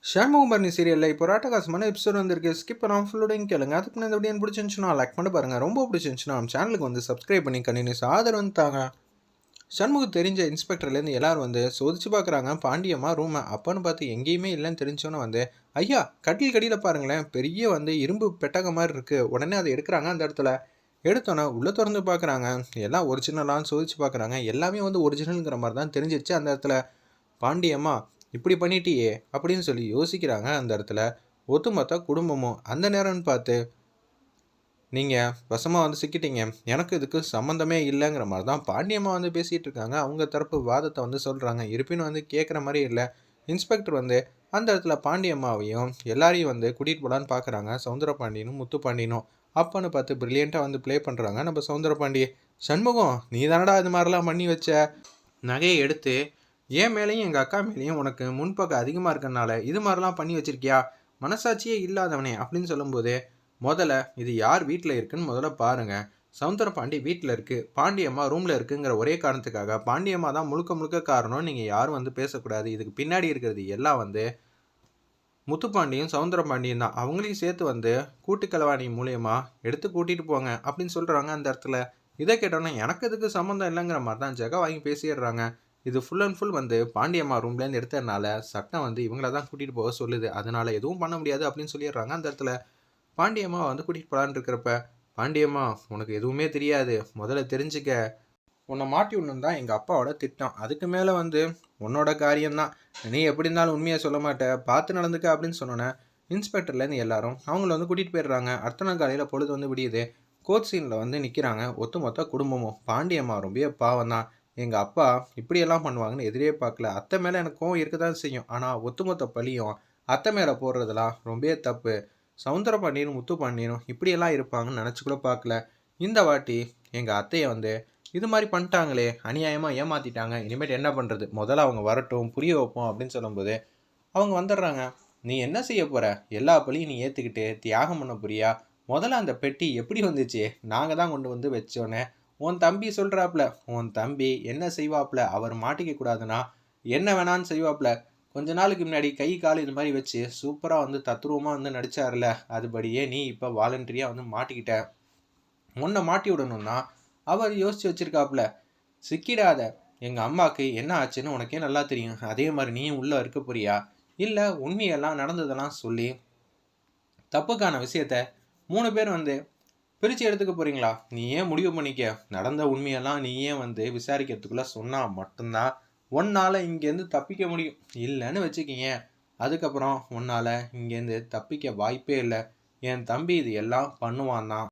ஷண்முகபரணி சீரியலில் இப்போ ராட்டகாசமான எபிசோட் வந்திருக்கு. ஸ்கிப் பண்ணாமல் ஃபுல்லோடையும் கேளுங்க. அதுக்கு இந்த வீடியோ பிடிச்சிருந்துச்சுன்னா லைக் பண்ணி பாருங்கள். ரொம்ப பிடிச்சிருந்துச்சுன்னா நம்ம சேனலுக்கு வந்து சப்ஸ்கிரைப் பண்ணி கண்டினியூஸ் ஆதரவு வந்துட்டாங்க. ஷண்முகம் தெரிஞ்ச இன்ஸ்பெக்டர்லேருந்து எல்லாரும் வந்து சோதிச்சு பார்க்குறாங்க பாண்டியம்மா ரூமை. அப்போன்னு பார்த்து எங்கேயுமே இல்லைன்னு தெரிஞ்சோன்னு வந்து ஐயா கட்டில் கடியில் பாருங்களேன், பெரிய வந்து இரும்பு பெட்டக மாதிரி இருக்குது. உடனே அதை எடுக்கிறாங்க. அந்த இடத்துல எடுத்தோன்னே உள்ளே திறந்து பார்க்குறாங்க. எல்லாம் ஒரிஜினலான்னு சோதிச்சு பார்க்குறாங்க. எல்லாமே வந்து ஒரிஜினலுங்கிற மாதிரி தான் தெரிஞ்சிச்சு. அந்த இடத்துல பாண்டியம்மா இப்படி பண்ணிட்டியே அப்படின்னு சொல்லி யோசிக்கிறாங்க. அந்த இடத்துல ஒட்டுமொத்த குடும்பமும் அந்த நேரம்னு பார்த்து நீங்கள் வசமாக வந்து சிக்கிட்டீங்க, எனக்கு இதுக்கு சம்மந்தமே இல்லைங்கிற மாதிரி தான் பாண்டியம்மா வந்து பேசிகிட்டு இருக்காங்க. அவங்க தரப்பு வாதத்தை வந்து சொல்கிறாங்க. இருப்பினும் வந்து கேட்குற மாதிரி இல்லை. இன்ஸ்பெக்டர் வந்து அந்த இடத்துல பாண்டியம்மாவையும் எல்லாரையும் வந்து கூட்டிகிட்டு போகலான்னு பார்க்குறாங்க. சவுந்தரபாண்டியனும் முத்துப்பாண்டியனும் அப்பன்னு பார்த்து ப்ரில்லியண்ட்டாக வந்து ப்ளே பண்ணுறாங்க நம்ம சவுந்தரபாண்டி. சண்முகம் நீ தானடா இது மாதிரிலாம் பண்ணி வச்ச, நகையை எடுத்து என் மேலேயும் எங்கள் அக்கா மேலேயும் உனக்கு முன்பக்கம் அதிகமாக இருக்கனால இது மாதிரிலாம் பண்ணி வச்சிருக்கியா, மனசாட்சியே இல்லாதவனே அப்படின்னு சொல்லும்போது முதல்ல இது யார் வீட்டில் இருக்குன்னு முதல்ல பாருங்கள். சவுந்தரபாண்டி வீட்டில் இருக்குது, பாண்டியம்மா ரூமில் இருக்குங்கிற ஒரே காரணத்துக்காக பாண்டியம்மா தான் முழுக்க முழுக்க காரணம். நீங்கள் யாரும் வந்து பேசக்கூடாது. இதுக்கு பின்னாடி இருக்கிறது எல்லாம் வந்து முத்துப்பாண்டியும் சவுந்தரபாண்டியும் தான். அவங்களையும் சேர்த்து வந்து கூட்டுக்கலவாணி மூலியமாக எடுத்து கூட்டிகிட்டு போங்க அப்படின்னு சொல்கிறாங்க. அந்த இடத்துல இதை கேட்டோன்னே எனக்கு இதுக்கு சம்மந்தம் இல்லைங்கிற மாதிரி தான் ஜெகா வாங்கி பேசிடுறாங்க. இது ஃபுல் அண்ட் ஃபுல் வந்து பாண்டியம்மா ரூம்லேருந்து எடுத்ததுனால சட்டம் வந்து இவங்கள தான் கூட்டிகிட்டு போக சொல்லுது. அதனால எதுவும் பண்ண முடியாது அப்படின்னு சொல்லிடுறாங்க. அந்த இடத்துல பாண்டியம்மா வந்து கூட்டிகிட்டு போகலான்னு இருக்கிறப்ப பாண்டியம்மா உனக்கு எதுவுமே தெரியாது, முதல்ல தெரிஞ்சுக்க, உன்னை மாட்டி விடணும் தான் எங்கள் அப்பாவோட திட்டம். அதுக்கு மேலே வந்து உன்னோட காரியம்தான், நீ எப்படி இருந்தாலும் உண்மையை சொல்ல மாட்டே, பார்த்து நடந்துக்க அப்படின்னு சொன்னோன்னே இன்ஸ்பெக்டர்லேருந்து எல்லாரும் அவங்கள வந்து கூட்டிகிட்டு போயிடுறாங்க. அடுத்த நாள் காலையில் பொழுது வந்து விடியுது. கோர்ட் சீனில் வந்து நிற்கிறாங்க ஒட்டுமொத்த குடும்பமும். பாண்டியம்மா ரொம்ப பாவம் தான், எங்கள் அப்பா இப்படியெல்லாம் பண்ணுவாங்கன்னு எதிரே பார்க்கல. அத்தை மேலே எனக்கு கோவம் இருக்க தான் செய்யும், ஆனால் ஒட்டுமொத்த பழியும் அத்தை மேலே போடுறதெல்லாம் ரொம்ப தப்பு. சவுந்தரபாண்டியனும் முத்துப்பாண்டியனும் இப்படியெல்லாம் இருப்பாங்கன்னு நினச்சி கூட பார்க்கல. இந்த வாட்டி எங்கள் அத்தையை வந்து இது மாதிரி பண்ணிட்டாங்களே, அநியாயமாக ஏமாற்றிட்டாங்க, இனிமேட்டு என்ன பண்ணுறது, முதல்ல அவங்க வரட்டும் புரிய வைப்போம் அப்படின்னு சொல்லும்போது அவங்க வந்துடுறாங்க. நீ என்ன செய்ய போகிற, எல்லா பழியும் நீ ஏற்றுக்கிட்டு தியாகம் பண்ண போறியா, முதல்ல அந்த பெட்டி எப்படி வந்துச்சு, நாங்கள் தான் கொண்டு வந்து வச்சோன்னே உன் தம்பி சொல்கிறாப்புல. உன் தம்பி என்ன செய்வாப்புல, அவர் மாட்டிக்க கூடாதுன்னா என்ன வேணான்னு செய்வாப்புல. கொஞ்ச நாளுக்கு முன்னாடி கை கால் இது மாதிரி வச்சு சூப்பராக வந்து தத்ரூபமாக வந்து நடிச்சார்ல, அதுபடியே நீ இப்போ வாலண்டரியாக வந்து மாட்டிக்கிட்ட. உன்னை மாட்டி விடணும்னா அவர் யோசிச்சு வச்சிருக்காப்புல. சிக்கிடாத, எங்கள் அம்மாவுக்கு என்ன ஆச்சுன்னு உனக்கே நல்லா தெரியும், அதே மாதிரி நீயும் உள்ளே இருக்க போறியா, இல்லை உண்மையெல்லாம் நடந்ததெல்லாம் சொல்லி தப்புக்கான விஷயத்த 3 பேர் வந்து பிரித்து எடுத்துக்க போகிறீங்களா, நீ ஏன் முடிவு பண்ணிக்க. நடந்த உண்மையெல்லாம் நீ ஏன் வந்து விசாரிக்கிறதுக்குள்ளே சொன்னால் மட்டும்தான் உன்னால் இங்கேருந்து தப்பிக்க முடியும். இல்லைன்னு வச்சுக்கிங்க, அதுக்கப்புறம் உன்னால் இங்கேருந்து தப்பிக்க வாய்ப்பே இல்லை. என் தம்பி இது எல்லாம் பண்ணுவான் தான்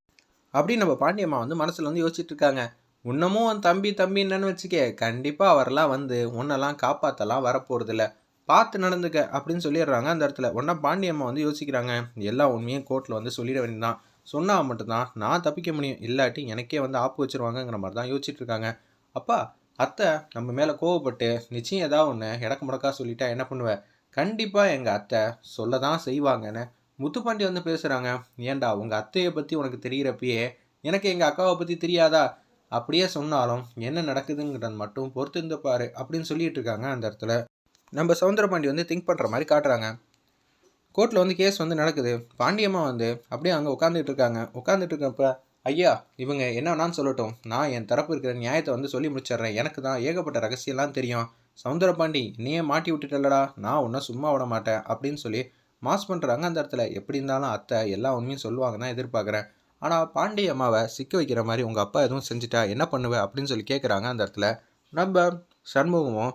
அப்படின்னு நம்ம பாண்டியம்மா வந்து மனசில் வந்து யோசிச்சுட்டு இருக்காங்க. இன்னமும் உன் தம்பி தம்பின்னு வச்சுக்க, கண்டிப்பாக அவரெல்லாம் வந்து உன்னெல்லாம் காப்பாற்றலாம் வரப்போகிறதில்ல, பார்த்து நடந்துக்க அப்படின்னு சொல்லிடுறாங்க. அந்த இடத்துல ஒன்றா பாண்டியம்மா வந்து யோசிக்கிறாங்க. எல்லா உண்மையும் கோர்ட்டில் வந்து சொல்லிட வேண்டியதான், சொன்னால் மட்டும்தான் நான் தப்பிக்க முடியும், இல்லாட்டி எனக்கே வந்து ஆப்பு வச்சுருவாங்கங்கிற மாதிரி தான் யோசிச்சுட்டு இருக்காங்க. அப்பா அத்தை நம்ம மேலே கோவப்பட்டு நிச்சயம் ஏதாவது ஒன்று இடக்கு முடக்கா சொல்லிட்டா என்ன பண்ணுவேன், கண்டிப்பாக எங்கள் அத்தை சொல்ல தான் செய்வாங்கன்னு முத்துப்பாண்டி வந்து பேசுகிறாங்க. ஏன்டா உங்கள் அத்தையை பற்றி உனக்கு தெரிகிறப்பயே எனக்கு எங்கள் அக்காவை பற்றி தெரியாதா, அப்படியே சொன்னாலும் என்ன நடக்குதுங்கிறத மட்டும் பொறுத்து இருந்து பாரு அப்படின்னு சொல்லிட்டு இருக்காங்க. அந்த இடத்துல நம்ம சவுந்தரபாண்டி வந்து திங்க் பண்ணுற மாதிரி காட்டுறாங்க. கோர்ட்டில் வந்து கேஸ் வந்து நடக்குது. பாண்டியம்மா வந்து அப்படியே அங்கே உட்காந்துட்டு இருக்காங்க. உட்காந்துட்டு இருக்கப்ப ஐயா இவங்க என்ன வேணான்னு சொல்லட்டும், நான் என் தரப்பு இருக்கிற நியாயத்தை வந்து சொல்லி முடிச்சிடுறேன், எனக்கு தான் ஏகப்பட்ட ரகசியம்லாம் தெரியும். சவுந்தரபாண்டி நீயே மாட்டி விட்டுட்டல்லடா, நான் உன்னை சும்மா விட மாட்டேன் அப்படின்னு சொல்லி மாஸ் பண்ணுறாங்க. அந்த இடத்துல எப்படி இருந்தாலும் அத்தை எல்லா உண்மையும் சொல்லுவாங்க தான் எதிர்பார்க்குறேன். ஆனால் பாண்டிய அம்மாவை சிக்க வைக்கிற மாதிரி உங்கள் அப்பா எதுவும் செஞ்சுட்டா என்ன பண்ணுவேன் அப்படின்னு சொல்லி கேட்குறாங்க. அந்த இடத்துல நம்ம சண்முகமும்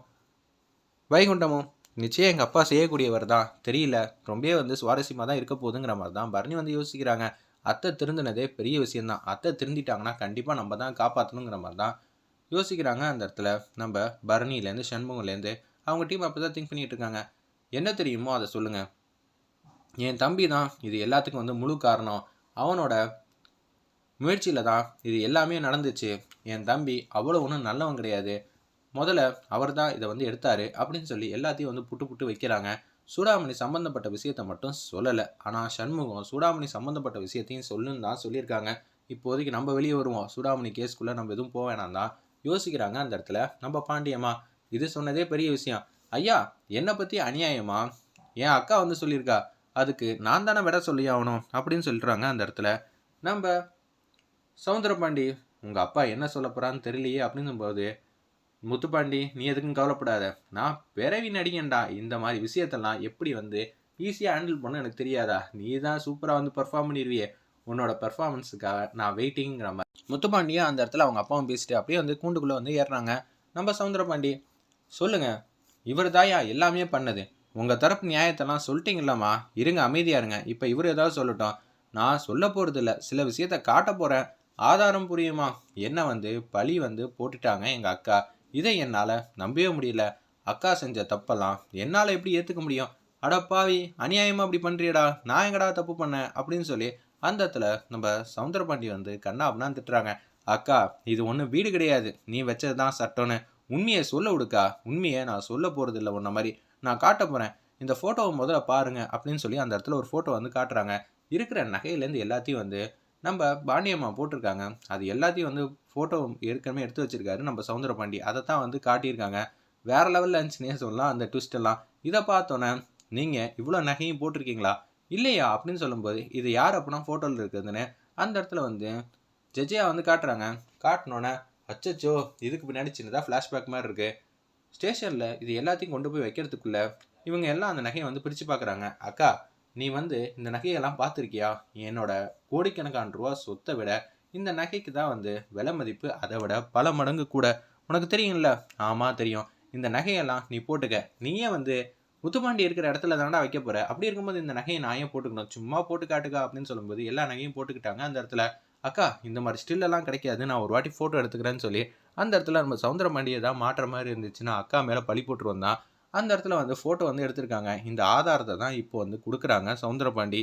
வைகுண்டமும் நிச்சயம் எங்கள் அப்பா செய்யக்கூடியவர் தான், தெரியல ரொம்பவே வந்து சுவாரஸ்யமாக தான் இருக்க போகுதுங்கிற மாதிரி தான் பரணி வந்து யோசிக்கிறாங்க. அத்தை திருந்தினதே பெரிய விஷயந்தான், அத்தை திருந்திட்டாங்கன்னா கண்டிப்பாக நம்ம தான் காப்பாற்றணுங்கிற மாதிரி தான் யோசிக்கிறாங்க. அந்த இடத்துல நம்ம பரணிலேருந்து சண்முகலேருந்து அவங்க டீம் அப்படி தான் திங்க் பண்ணிகிட்டு இருக்காங்க. என்ன தெரியுமோ அதை சொல்லுங்கள், என் தம்பி தான் இது எல்லாத்துக்கும் வந்து முழு காரணம், அவனோட முயற்சியில் தான் இது எல்லாமே நடந்துச்சு. என் தம்பி அவ்வளோ ஒன்றும் நல்லவன் கிடையாது, முதல்ல அவர் தான் இதை வந்து எடுத்தார் அப்படின்னு சொல்லி எல்லாத்தையும் வந்து புட்டு புட்டு வைக்கிறாங்க. சூடாமணி சம்மந்தப்பட்ட விஷயத்த மட்டும் சொல்லலை, ஆனால் சண்முகம் சூடாமணி சம்மந்தப்பட்ட விஷயத்தையும் சொல்லுன்னு தான் சொல்லியிருக்காங்க. இப்போதைக்கு நம்ம வெளியே வருவோம், சூடாமணி கேஸ்க்குள்ளே நம்ம எதுவும் போக வேணாம் தான் யோசிக்கிறாங்க. அந்த இடத்துல நம்ம பாண்டியம்மா இது சொன்னதே பெரிய விஷயம். ஐயா என்னை பற்றி அநியாயமா என் அக்கா வந்து சொல்லியிருக்கா, அதுக்கு நான் தானே விட சொல்லி ஆகணும் அப்படின்னு சொல்லிடுறாங்க அந்த இடத்துல. நம்ம சவுந்தரபாண்டி, உங்கள் அப்பா என்ன சொல்ல போகிறான்னு தெரியலையே அப்படிங்கும்போது, முத்துப்பாண்டி நீ எதுக்கும் கவலைப்படாத, நான் பிறவி நடிகன்டா, இந்த மாதிரி விஷயத்தெல்லாம் எப்படி வந்து ஈஸியாக ஹேண்டில் பண்ண எனக்கு தெரியாதா, நீ தான் சூப்பராக வந்து பெர்ஃபார்ம் பண்ணிடுவியே, உன்னோட பெர்ஃபார்மன்ஸுக்காக நான் வெயிட்டிங்கிற மாதிரி முத்துப்பாண்டியும் அந்த இடத்துல அவங்க அப்பாவும் பேசிட்டு அப்படியே வந்து கூண்டுக்குள்ளே வந்து ஏறுறாங்க. நம்ம சவுந்தரபாண்டி, சொல்லுங்க, இவர் தாயா எல்லாமே பண்ணது, உங்கள் தரப்பு நியாயத்தெல்லாம் சொல்லிட்டீங்களாம்மா, இருங்க அமைதியாக இருங்க, இப்போ இவர் ஏதாவது சொல்லட்டும், நான் சொல்ல போகிறது இல்லை, சில விஷயத்த காட்ட போகிறேன், ஆதாரம் புரியுமா, என்ன வந்து பழி வந்து போட்டுட்டாங்க எங்கள் அக்கா, இதை என்னால் நம்பவே முடியல, அக்கா செஞ்ச தப்பெல்லாம் என்னால் எப்படி ஏற்றுக்க முடியும், அடப்பாவி அநியாயமாக அப்படி பண்ணுறியடா, நான் எங்கடா தப்பு பண்ணேன் அப்படின்னு சொல்லி அந்த இடத்துல நம்ம சவுந்தரபாண்டி வந்து கண்ணா அப்படின்னு திட்டுறாங்க. அக்கா, இது ஒன்றும் வீடு கிடையாது, நீ வச்சது தான் சட்டம்னு உண்மையை சொல்ல விடுக்கா, உண்மையை நான் சொல்ல போகிறது இல்லை, உன்ன மாதிரி நான் காட்ட போகிறேன், இந்த ஃபோட்டோவை முதல்ல பாருங்க அப்படின்னு சொல்லி அந்த இடத்துல ஒரு ஃபோட்டோ வந்து காட்டுறாங்க. இருக்கிற நகையிலேருந்து எல்லாத்தையும் வந்து நம்ம பாண்டியம்மா போட்டிருக்காங்க, அது எல்லாத்தையும் வந்து ஃபோட்டோ ஏற்கனவே எடுத்து வச்சிருக்காரு நம்ம சவுந்தரபாண்டி, அதை தான் வந்து காட்டியிருக்காங்க. வேற லெவலில் இருந்துச்சுன்னே சொல்லலாம் அந்த ட்விஸ்ட் எல்லாம். இதை பார்த்தோன்னே, நீங்கள் இவ்வளோ நகையும் போட்டிருக்கீங்களா இல்லையா அப்படின்னு சொல்லும்போது, இது யார் அப்படின்னா ஃபோட்டோவில் இருக்குதுன்னு அந்த இடத்துல வந்து ஜெஜியா வந்து காட்டுறாங்க. காட்டினோன்னே, அச்சச்சோ இதுக்கு பின்னாடி சின்னதாக ஃப்ளாஷ்பேக் மாதிரி இருக்குது, ஸ்டேஷனில் இது எல்லாத்தையும் கொண்டு போய் வைக்கிறதுக்குள்ள இவங்க எல்லாம் அந்த நகையை வந்து பிரித்து பார்க்குறாங்க. அக்கா, நீ வந்து இந்த நகையெல்லாம் பார்த்துருக்கியா, என்னோட கோடிக்கணக்கான ரூபா சொத்தை விட இந்த நகைக்கு தான் வந்து விலை மதிப்பு அதை விட பல மடங்கு கூட, உனக்கு தெரியும்ல. ஆமாம் தெரியும், இந்த நகையெல்லாம் நீ போட்டுக்க, நீயே வந்து முத்துப்பாண்டி இருக்கிற இடத்துல தாண்டா வைக்க போற, அப்படி இருக்கும்போது இந்த நகையை நான் ஏன் போட்டுக்கணும், சும்மா போட்டு காட்டுக்கா அப்படின்னு சொல்லும்போது எல்லா நகையும் போட்டுக்கிட்டாங்க அந்த இடத்துல. அக்கா, இந்த மாதிரி ஸ்டில்லெல்லாம் கிடைக்காது, நான் ஒரு வாட்டி ஃபோட்டோ எடுத்துக்கிறேன்னு சொல்லி அந்த இடத்துல நம்ம சவுந்தரபாண்டியை தான் மாற்ற மாதிரி இருந்துச்சுன்னா அக்கா மேலே பழி போட்டுருவோம் தான் அந்த இடத்துல வந்து ஃபோட்டோ வந்து எடுத்திருக்காங்க. இந்த ஆதாரத்தை தான் இப்போ வந்து கொடுக்குறாங்க சவுந்தரபாண்டி.